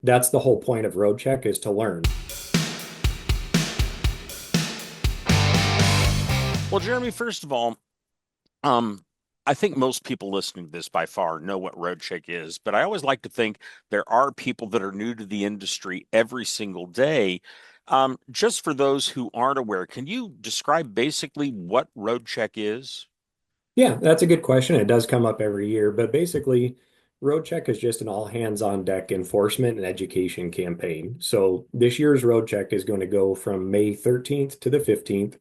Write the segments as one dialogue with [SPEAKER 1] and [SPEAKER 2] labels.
[SPEAKER 1] That's the whole point of road check is to learn.
[SPEAKER 2] Well, Jeremy, first of all, um, I think most people listening to this by far know what road check is, but I always like to think there are people that are new to the industry every single day. Just for those who aren't aware, can you describe basically what road check is?
[SPEAKER 1] Yeah, that's a good question. It does come up every year, but basically, Road Check is just an all hands on deck enforcement and education campaign. So this year's Road Check is going to go from May 13th to the 15th.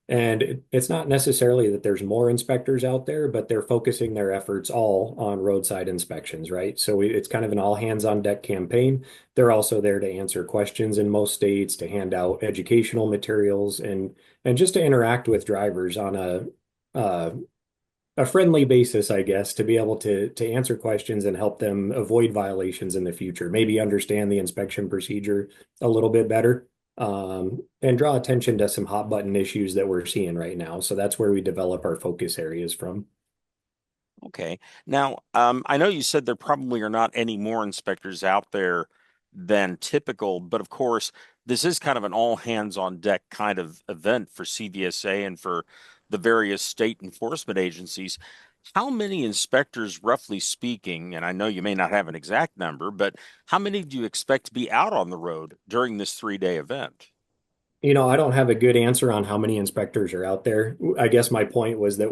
[SPEAKER 1] And it's not necessarily that there's more inspectors out there, but they're focusing their efforts all on roadside inspections, right? So it's kind of an all hands on deck campaign. They're also there to answer questions in most states, to hand out educational materials, and just to interact with drivers on uh, a friendly basis, I guess, to be able to answer questions and help them avoid violations in the future. Maybe understand the inspection procedure a little bit better, and draw attention to some hot button issues that we're seeing right now. So that's where we develop our focus areas from.
[SPEAKER 2] Okay. Now, I know you said there probably are not any more inspectors out there than typical, but of course, this is kind of an all hands on deck kind of event for CVSA and for the various state enforcement agencies. How many inspectors, roughly speaking, and I know you may not have an exact number, but how many do you expect to be out on the road during this 3-day event?
[SPEAKER 1] I don't have a good answer on how many inspectors are out there. I guess my point was that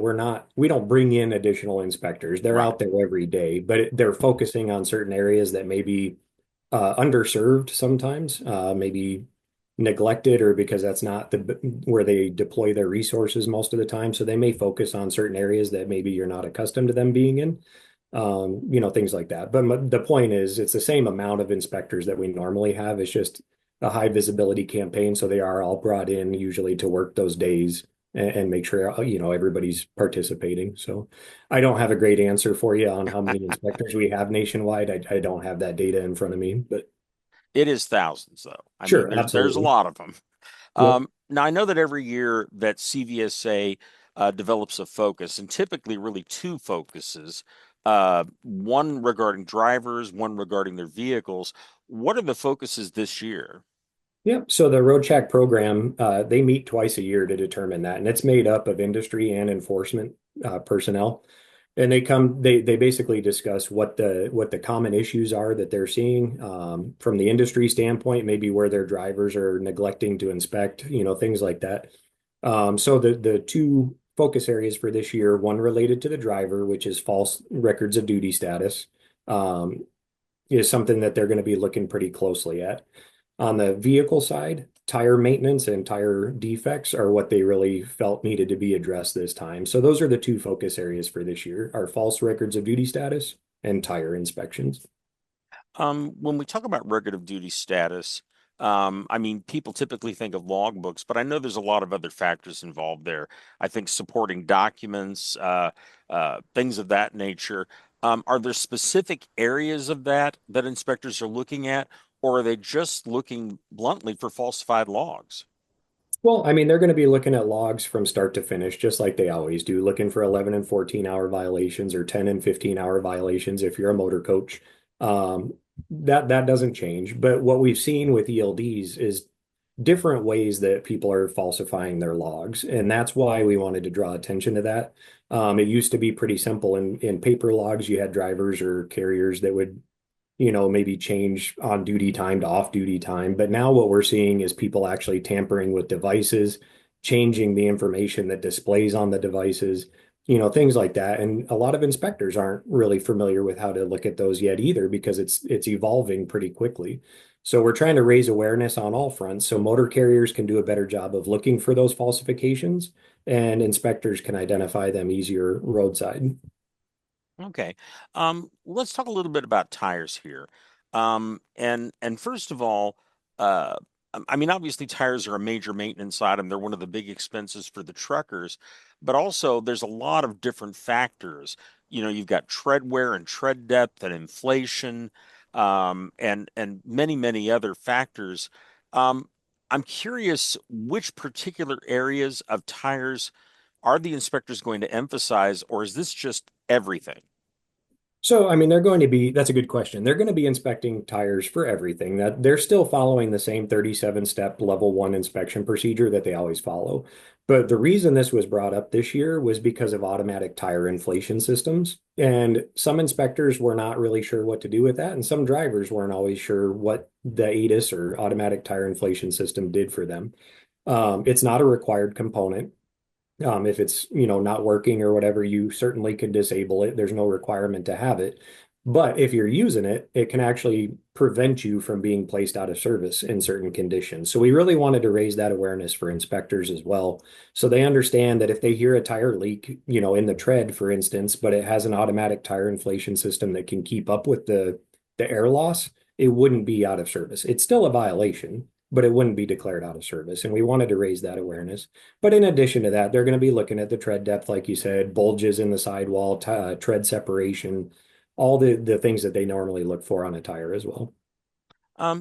[SPEAKER 1] we don't bring in additional inspectors. They're
[SPEAKER 2] Right.
[SPEAKER 1] out there every day, but they're focusing on certain areas that may be underserved sometimes, maybe neglected, or because that's not where they deploy their resources most of the time. So they may focus on certain areas that maybe you're not accustomed to them being in, things like that. But the point is, it's the same amount of inspectors that we normally have. It's just a high visibility campaign, so they are all brought in usually to work those days and make sure everybody's participating. So I don't have a great answer for you on how many inspectors we have nationwide. I don't have that data in front of me, but
[SPEAKER 2] It is thousands, though. I mean,
[SPEAKER 1] sure,
[SPEAKER 2] there's a
[SPEAKER 1] absolutely.
[SPEAKER 2] lot of them.
[SPEAKER 1] Yep.
[SPEAKER 2] Now, I know that every year that CVSA develops a focus, and typically really two focuses, one regarding drivers, one regarding their vehicles. What are the focuses this year?
[SPEAKER 1] Yep. So the Road Check program, they meet twice a year to determine that, and it's made up of industry and enforcement personnel. And they basically discuss what the common issues are that they're seeing, from the industry standpoint, maybe where their drivers are neglecting to inspect, things like that. So the two focus areas for this year, one related to the driver, which is false records of duty status, um, is something that they're going to be looking pretty closely at. On the vehicle side, tire maintenance and tire defects are what they really felt needed to be addressed this time. So those are the two focus areas for this year, are false records of duty status and tire inspections.
[SPEAKER 2] When we talk about record of duty status, I mean, people typically think of logbooks, but I know there's a lot of other factors involved there. I think supporting documents, things of that nature. Are there specific areas of that inspectors are looking at, or are they just looking bluntly for falsified logs?
[SPEAKER 1] Well, I mean, they're going to be looking at logs from start to finish, just like they always do, looking for 11 and 14-hour violations or 10 and 15-hour violations if you're a motor coach. Um, that doesn't change. But what we've seen with ELDs is different ways that people are falsifying their logs. And that's why we wanted to draw attention to that. It used to be pretty simple. In paper logs, you had drivers or carriers that would maybe change on duty time to off duty time. But now what we're seeing is people actually tampering with devices, changing the information that displays on the devices, things like that. And a lot of inspectors aren't really familiar with how to look at those yet either, because it's evolving pretty quickly. So we're trying to raise awareness on all fronts so motor carriers can do a better job of looking for those falsifications and inspectors can identify them easier roadside.
[SPEAKER 2] Okay. Let's talk a little bit about tires here. And first of all, uh, I mean, obviously tires are a major maintenance item. They're one of the big expenses for the truckers, but also there's a lot of different factors. You know, you've got tread wear and tread depth and inflation, and many, many other factors. Um, I'm curious which particular areas of tires are the inspectors going to emphasize, or is this just everything?
[SPEAKER 1] So, I mean, that's a good question. They're going to be inspecting tires for everything. That they're still following the same 37-step level one inspection procedure that they always follow. But the reason this was brought up this year was because of automatic tire inflation systems. And some inspectors were not really sure what to do with that. And some drivers weren't always sure what the ATIS or automatic tire inflation system did for them. It's not a required component. If it's, not working or whatever, you certainly can disable it. There's no requirement to have it. But if you're using it, it can actually prevent you from being placed out of service in certain conditions. So we really wanted to raise that awareness for inspectors as well. So they understand that if they hear a tire leak, in the tread, for instance, but it has an automatic tire inflation system that can keep up with the air loss, it wouldn't be out of service. It's still a violation, but it wouldn't be declared out of service. And we wanted to raise that awareness. But in addition to that, they're going to be looking at the tread depth, like you said, bulges in the sidewall, tread separation, all the things that they normally look for on a tire as well.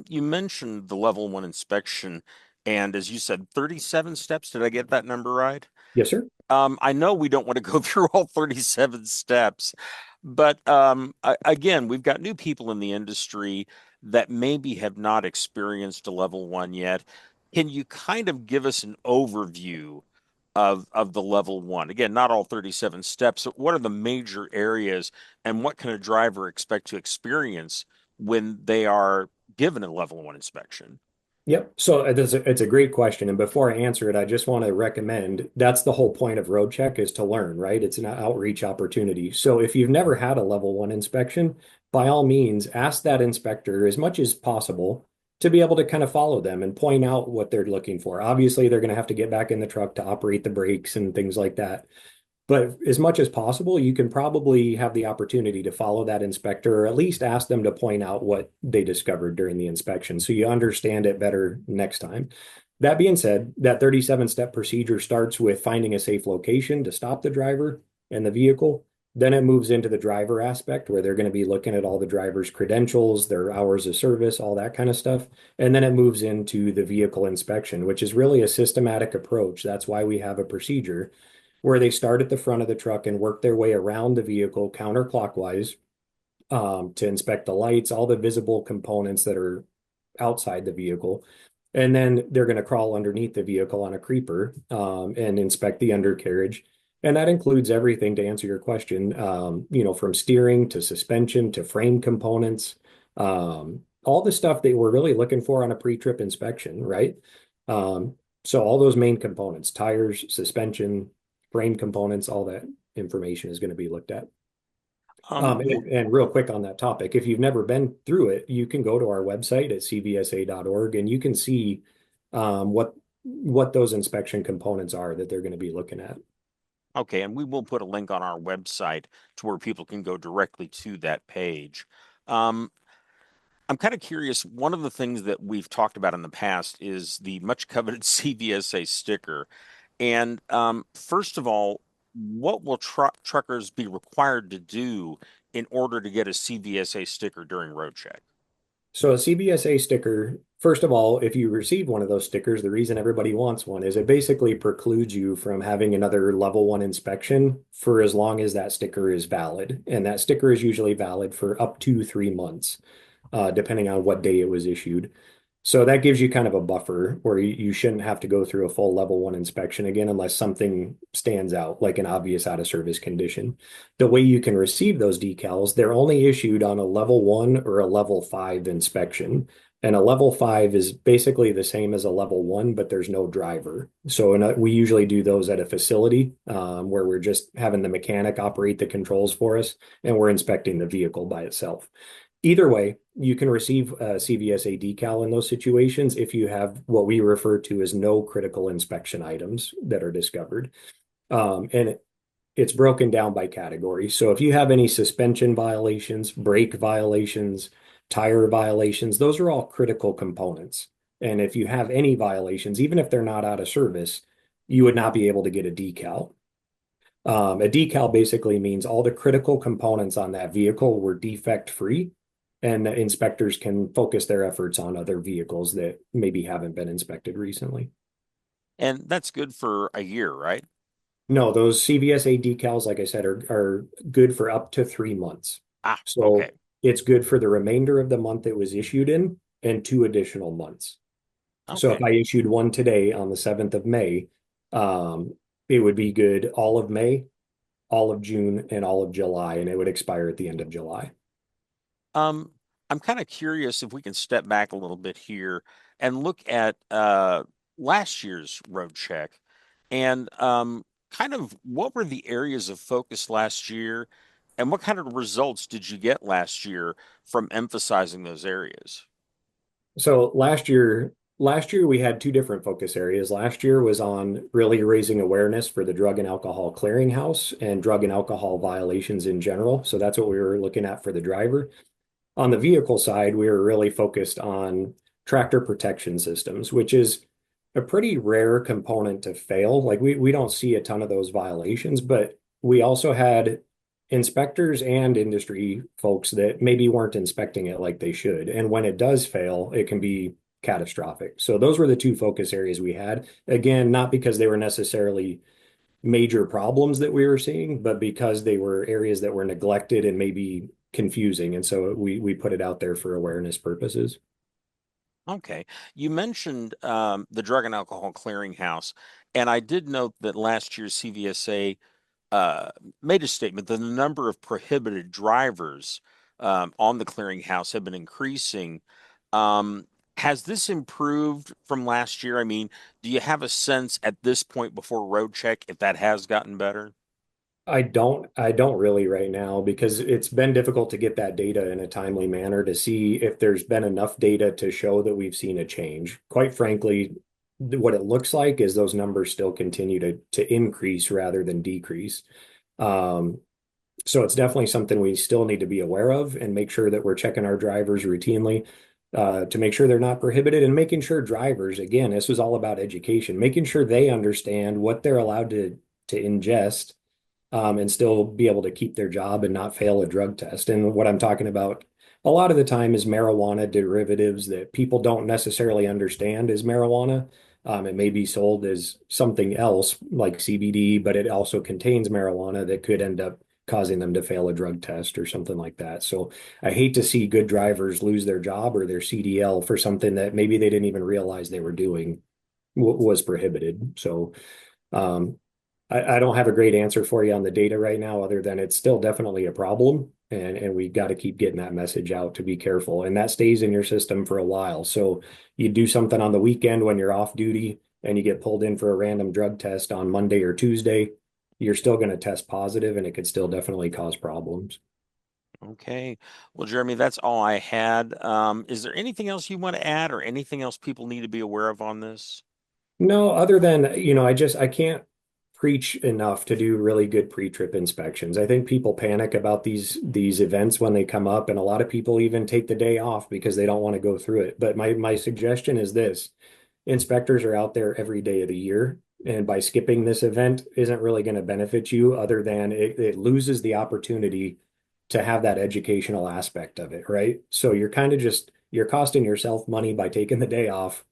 [SPEAKER 2] You mentioned the level one inspection, and as you said, 37 steps. Did I get that number right?
[SPEAKER 1] Yes, sir.
[SPEAKER 2] I know we don't want to go through all 37 steps, but again, we've got new people in the industry that maybe have not experienced a level one yet. Can you kind of give us an overview of the level one? Again, not all 37 steps. But what are the major areas, and what can a driver expect to experience when they are given a level one inspection?
[SPEAKER 1] Yep. So it's a great question. And before I answer it, I just want to recommend that's the whole point of Road Check is to learn, right? It's an outreach opportunity. So if you've never had a level one inspection, by all means, ask that inspector as much as possible to be able to kind of follow them and point out what they're looking for. Obviously, they're going to have to get back in the truck to operate the brakes and things like that. But as much as possible, you can probably have the opportunity to follow that inspector or at least ask them to point out what they discovered during the inspection so you understand it better next time. That being said, that 37-step procedure starts with finding a safe location to stop the driver and the vehicle. Then it moves into the driver aspect where they're going to be looking at all the driver's credentials, their hours of service, all that kind of stuff. And then it moves into the vehicle inspection, which is really a systematic approach. That's why we have a procedure where they start at the front of the truck and work their way around the vehicle counterclockwise to inspect the lights, all the visible components that are outside the vehicle. And then they're going to crawl underneath the vehicle on a creeper and inspect the undercarriage. And that includes everything to answer your question, from steering to suspension to frame components, all the stuff that we're really looking for on a pre-trip inspection, right? So all those main components, tires, suspension, frame components, all that information is going to be looked at.
[SPEAKER 2] Well,
[SPEAKER 1] And real quick on that topic, if you've never been through it, you can go to our website at cvsa.org and you can see what those inspection components are that they're going to be looking at.
[SPEAKER 2] okay, and we will put a link on our website to where people can go directly to that page. Um, I'm kind of curious. One of the things that we've talked about in the past is the much coveted CVSA sticker. And first of all, what will truckers be required to do in order to get a CVSA sticker during road check?
[SPEAKER 1] So a CVSA sticker, first of all, if you receive one of those stickers, the reason everybody wants one is it basically precludes you from having another level one inspection for as long as that sticker is valid. And that sticker is usually valid for up to 3 months, depending on what day it was issued. So that gives you kind of a buffer where you shouldn't have to go through a full level one inspection again unless something stands out, like an obvious out of service condition. The way you can receive those decals, they're only issued on a level one or a level five inspection. And a level five is basically the same as a level one, but there's no driver. So we usually do those at a facility where we're just having the mechanic operate the controls for us and we're inspecting the vehicle by itself. Either way, you can receive a CVSA decal in those situations if you have what we refer to as no critical inspection items that are discovered. And it's broken down by category. So if you have any suspension violations, brake violations, tire violations, those are all critical components. And if you have any violations, even if they're not out of service, you would not be able to get a decal. A decal basically means all the critical components on that vehicle were defect free, and inspectors can focus their efforts on other vehicles that maybe haven't been inspected recently.
[SPEAKER 2] And that's good for a year, right?
[SPEAKER 1] No, those CVSA decals, like I said, are good for up to 3 months.
[SPEAKER 2] Ah,
[SPEAKER 1] So
[SPEAKER 2] okay.
[SPEAKER 1] it's good for the remainder of the month it was issued in and 2 additional months. So if
[SPEAKER 2] Okay.
[SPEAKER 1] I issued one today on the 7th of May, it would be good all of May, all of June, and all of July, and it would expire at the end of July.
[SPEAKER 2] Um, I'm kind of curious if we can step back a little bit here and look at last year's road check and kind of what were the areas of focus last year and what kind of results did you get last year from emphasizing those areas?
[SPEAKER 1] So last year we had two different focus areas. Last year was on really raising awareness for the Drug and Alcohol Clearinghouse and drug and alcohol violations in general. So that's what we were looking at for the driver. On the vehicle side, we were really focused on tractor protection systems, which is a pretty rare component to fail. Like we don't see a ton of those violations, but we also had inspectors and industry folks that maybe weren't inspecting it like they should. And when it does fail, it can be catastrophic. So those were the two focus areas we had. Again, not because they were necessarily major problems that we were seeing, but because they were areas that were neglected and maybe confusing. And so we put it out there for awareness purposes.
[SPEAKER 2] Okay. You mentioned the Drug and Alcohol Clearinghouse, and I did note that last year's CVSA uh, made a statement that the number of prohibited drivers on the clearinghouse have been increasing. Has this improved from last year? I mean, do you have a sense at this point before road check if that has gotten better?
[SPEAKER 1] I don't really right now because it's been difficult to get that data in a timely manner to see if there's been enough data to show that we've seen a change. Quite frankly, what it looks like is those numbers still continue to increase rather than decrease. Um, so it's definitely something we still need to be aware of and make sure that we're checking our drivers routinely to make sure they're not prohibited and making sure drivers, again, this was all about education, making sure they understand what they're allowed to ingest and still be able to keep their job and not fail a drug test. And what I'm talking about a lot of the time is marijuana derivatives that people don't necessarily understand as marijuana. It may be sold as something else like CBD, but it also contains marijuana that could end up causing them to fail a drug test or something like that. So I hate to see good drivers lose their job or their CDL for something that maybe they didn't even realize they were doing was prohibited. So um, I don't have a great answer for you on the data right now, other than it's still definitely a problem, and we got to keep getting that message out to be careful. And that stays in your system for a while. So you do something on the weekend when you're off duty and you get pulled in for a random drug test on Monday or Tuesday, you're still going to test positive, and it could still definitely cause problems.
[SPEAKER 2] Okay. Well, Jeremy, that's all I had. Is there anything else you want to add or anything else people need to be aware of on this?
[SPEAKER 1] No, other than, I can't preach enough to do really good pre-trip inspections. I think people panic about these events when they come up, and a lot of people even take the day off because they don't want to go through it. But my suggestion is this: inspectors are out there every day of the year, and by skipping this event isn't really going to benefit you other than it loses the opportunity to have that educational aspect of it, right? So you're kind of just you're costing yourself money by taking the day off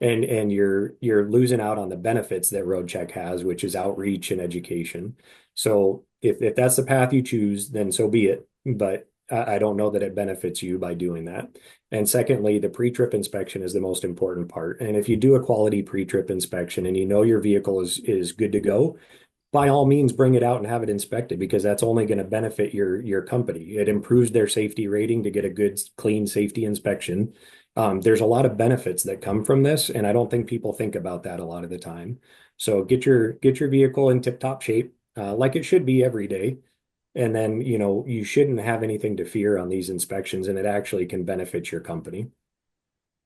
[SPEAKER 1] and you're losing out on the benefits that RoadCheck has, which is outreach and education. So if that's the path you choose, then so be it. But I don't know that it benefits you by doing that. And secondly, the pre-trip inspection is the most important part. And if you do a quality pre-trip inspection and you know your vehicle is good to go, by all means bring it out and have it inspected because that's only going to benefit your company. It improves their safety rating to get a good, clean safety inspection. There's a lot of benefits that come from this, and I don't think people think about that a lot of the time. So get your vehicle in tip-top shape, like it should be every day. And then, you shouldn't have anything to fear on these inspections, and it actually can benefit your company.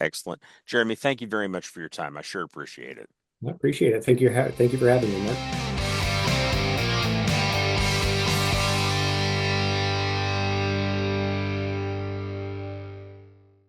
[SPEAKER 2] Excellent. Jeremy, thank you very much for your time. I sure appreciate it.
[SPEAKER 1] I appreciate it. Thank you for having me, Mark.